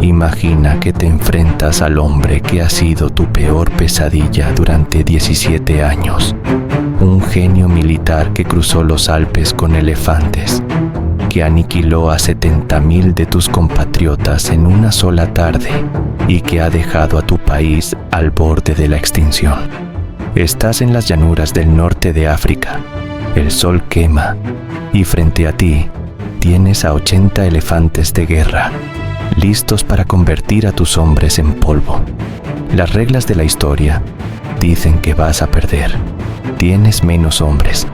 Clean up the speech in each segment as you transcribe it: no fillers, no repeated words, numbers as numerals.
Imagina que te enfrentas al hombre que ha sido tu peor pesadilla durante 17 años. Un genio militar que cruzó los Alpes con elefantes, que aniquiló a 70,000 de tus compatriotas en una sola tarde y que ha dejado a tu país al borde de la extinción. Estás en las llanuras del norte de África. El sol quema y frente a ti tienes a 80 elefantes de guerra, listos para convertir a tus hombres en polvo. Las reglas de la historia dicen que vas a perder. Tienes menos hombres,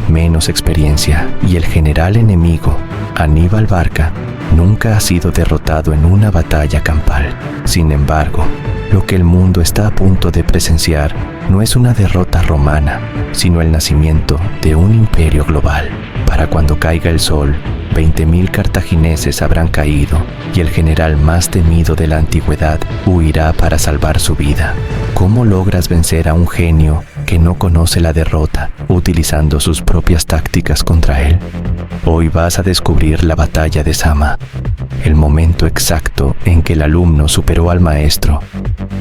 menos experiencia y el general enemigo, Aníbal Barca, nunca ha sido derrotado en una batalla campal. Sin embargo, lo que el mundo está a punto de presenciar no es una derrota romana, sino el nacimiento de un imperio global. Para cuando caiga el sol, 20,000 cartagineses habrán caído y el general más temido de la antigüedad huirá para salvar su vida. ¿Cómo logras vencer a un genio que no conoce la derrota, utilizando sus propias tácticas contra él? Hoy vas a descubrir la batalla de Zama, el momento exacto en que el alumno superó al maestro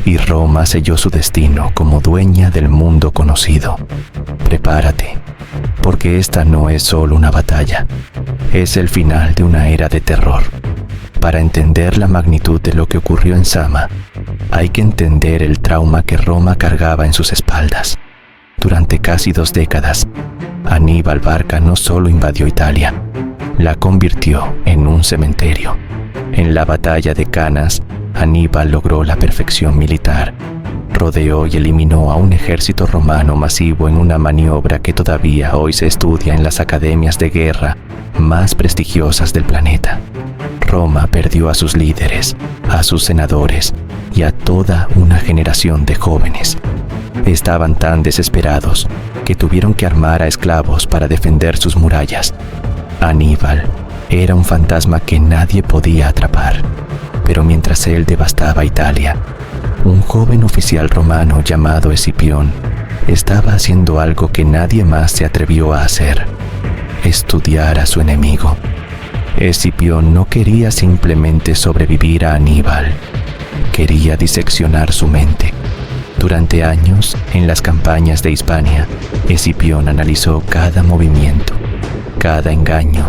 y Roma selló su destino como dueña del mundo conocido. Prepárate, porque esta no es solo una batalla, es el final de una era de terror. Para entender la magnitud de lo que ocurrió en Zama, hay que entender el trauma que Roma cargaba en sus espaldas. Durante casi 2 décadas, Aníbal Barca no solo invadió Italia, la convirtió en un cementerio. En la batalla de Canas, Aníbal logró la perfección militar. Rodeó y eliminó a un ejército romano masivo en una maniobra que todavía hoy se estudia en las academias de guerra más prestigiosas del planeta. Roma perdió a sus líderes, a sus senadores y a toda una generación de jóvenes. Estaban tan desesperados que tuvieron que armar a esclavos para defender sus murallas. Aníbal era un fantasma que nadie podía atrapar, pero mientras él devastaba Italia, un joven oficial romano llamado Escipión estaba haciendo algo que nadie más se atrevió a hacer: estudiar a su enemigo. Escipión no quería simplemente sobrevivir a Aníbal, quería diseccionar su mente. Durante años, en las campañas de Hispania, Escipión analizó cada movimiento, cada engaño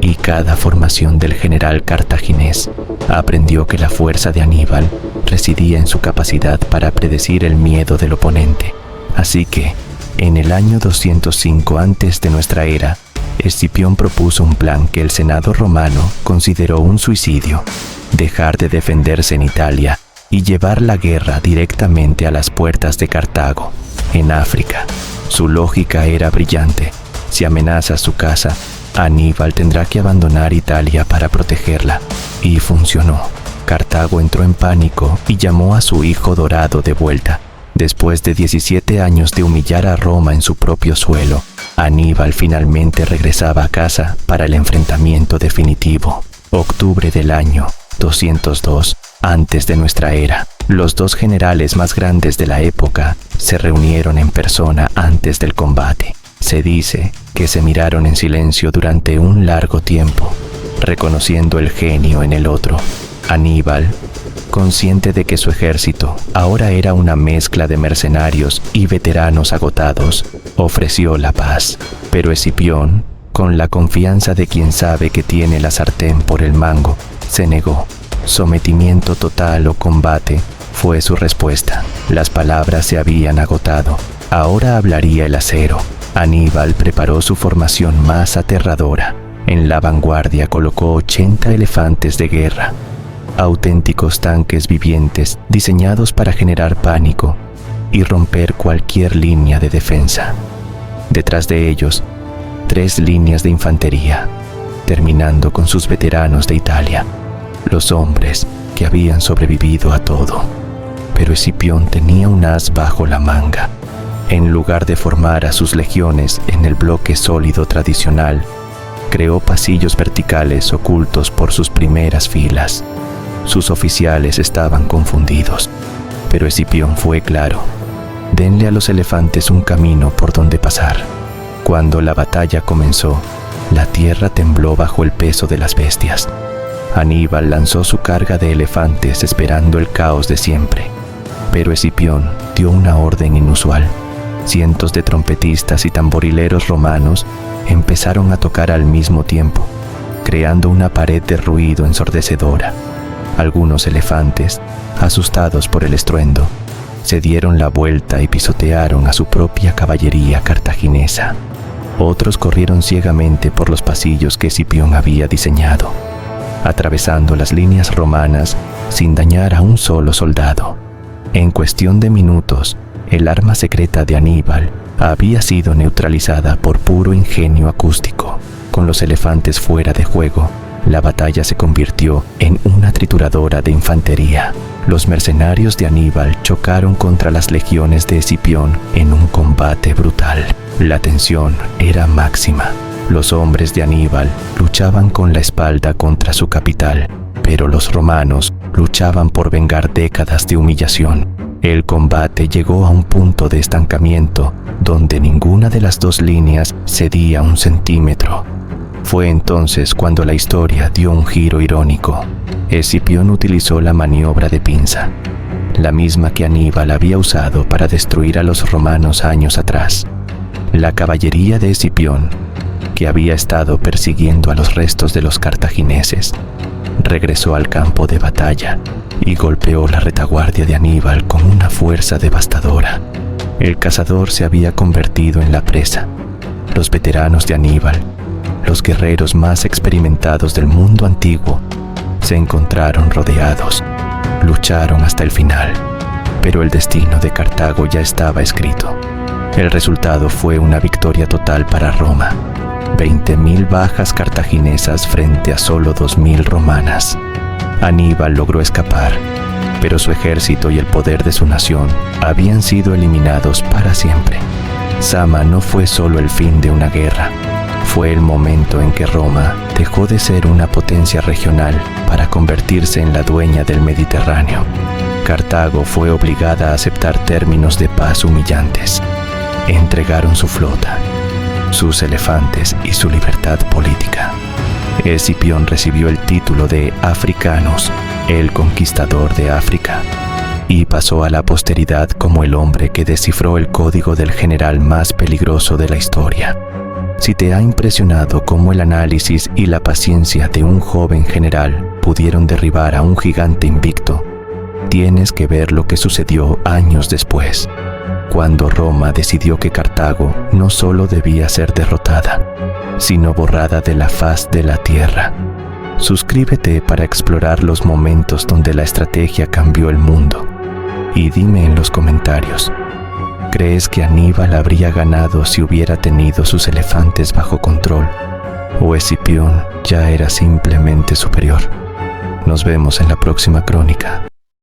y cada formación del general cartaginés. Aprendió que la fuerza de Aníbal residía en su capacidad para predecir el miedo del oponente. Así que, en el año 205 antes de nuestra era, Escipión propuso un plan que el Senado romano consideró un suicidio: dejar de defenderse en Italia y llevar la guerra directamente a las puertas de Cartago, en África. Su lógica era brillante: si amenaza su casa, Aníbal tendrá que abandonar Italia para protegerla. Y funcionó. Cartago entró en pánico y llamó a su hijo dorado de vuelta. Después de 17 años de humillar a Roma en su propio suelo, Aníbal finalmente regresaba a casa para el enfrentamiento definitivo. Octubre del año 202 antes de nuestra era. Los 2 generales más grandes de la época se reunieron en persona antes del combate. Se dice que se miraron en silencio durante un largo tiempo, reconociendo el genio en el otro. Aníbal, consciente de que su ejército ahora era una mezcla de mercenarios y veteranos agotados, ofreció la paz. Pero Escipión, con la confianza de quien sabe que tiene la sartén por el mango, se negó. Sometimiento total o combate fue su respuesta. Las palabras se habían agotado. Ahora hablaría el acero. Aníbal preparó su formación más aterradora. En la vanguardia colocó 80 elefantes de guerra, auténticos tanques vivientes diseñados para generar pánico y romper cualquier línea de defensa. Detrás de ellos, 3 líneas de infantería, terminando con sus veteranos de Italia, los hombres que habían sobrevivido a todo. Pero Escipión tenía un as bajo la manga. En lugar de formar a sus legiones en el bloque sólido tradicional, creó pasillos verticales ocultos por sus primeras filas. Sus oficiales estaban confundidos, pero Escipión fue claro: denle a los elefantes un camino por donde pasar. Cuando la batalla comenzó, la tierra tembló bajo el peso de las bestias. Aníbal lanzó su carga de elefantes esperando el caos de siempre. Pero Escipión dio una orden inusual. Cientos de trompetistas y tamborileros romanos empezaron a tocar al mismo tiempo, creando una pared de ruido ensordecedora. Algunos elefantes, asustados por el estruendo, se dieron la vuelta y pisotearon a su propia caballería cartaginesa. Otros corrieron ciegamente por los pasillos que Escipión había diseñado, atravesando las líneas romanas sin dañar a un solo soldado. En cuestión de minutos, el arma secreta de Aníbal había sido neutralizada por puro ingenio acústico. Con los elefantes fuera de juego, la batalla se convirtió en una trituradora de infantería. Los mercenarios de Aníbal chocaron contra las legiones de Escipión en un combate brutal. La tensión era máxima. Los hombres de Aníbal luchaban con la espalda contra su capital, pero los romanos luchaban por vengar décadas de humillación. El combate llegó a un punto de estancamiento donde ninguna de las dos líneas cedía un centímetro. Fue entonces cuando la historia dio un giro irónico. Escipión utilizó la maniobra de pinza, la misma que Aníbal había usado para destruir a los romanos años atrás. La caballería de Escipión, que había estado persiguiendo a los restos de los cartagineses, regresó al campo de batalla y golpeó la retaguardia de Aníbal con una fuerza devastadora. El cazador se había convertido en la presa. Los veteranos de Aníbal, los guerreros más experimentados del mundo antiguo, se encontraron rodeados. Lucharon hasta el final, pero el destino de Cartago ya estaba escrito. El resultado fue una victoria total para Roma. 20.000 bajas cartaginesas frente a solo 2.000 romanas. Aníbal logró escapar, pero su ejército y el poder de su nación habían sido eliminados para siempre. Zama no fue solo el fin de una guerra, fue el momento en que Roma dejó de ser una potencia regional para convertirse en la dueña del Mediterráneo. Cartago fue obligada a aceptar términos de paz humillantes. Entregaron su flota, sus elefantes y su libertad política. Escipión recibió el título de Africanus, el conquistador de África, y pasó a la posteridad como el hombre que descifró el código del general más peligroso de la historia. Si te ha impresionado cómo el análisis y la paciencia de un joven general pudieron derribar a un gigante invicto, tienes que ver lo que sucedió años después, cuando Roma decidió que Cartago no solo debía ser derrotada, sino borrada de la faz de la tierra. Suscríbete para explorar los momentos donde la estrategia cambió el mundo. Y dime en los comentarios, ¿crees que Aníbal habría ganado si hubiera tenido sus elefantes bajo control? ¿O Escipión ya era simplemente superior? Nos vemos en la próxima crónica.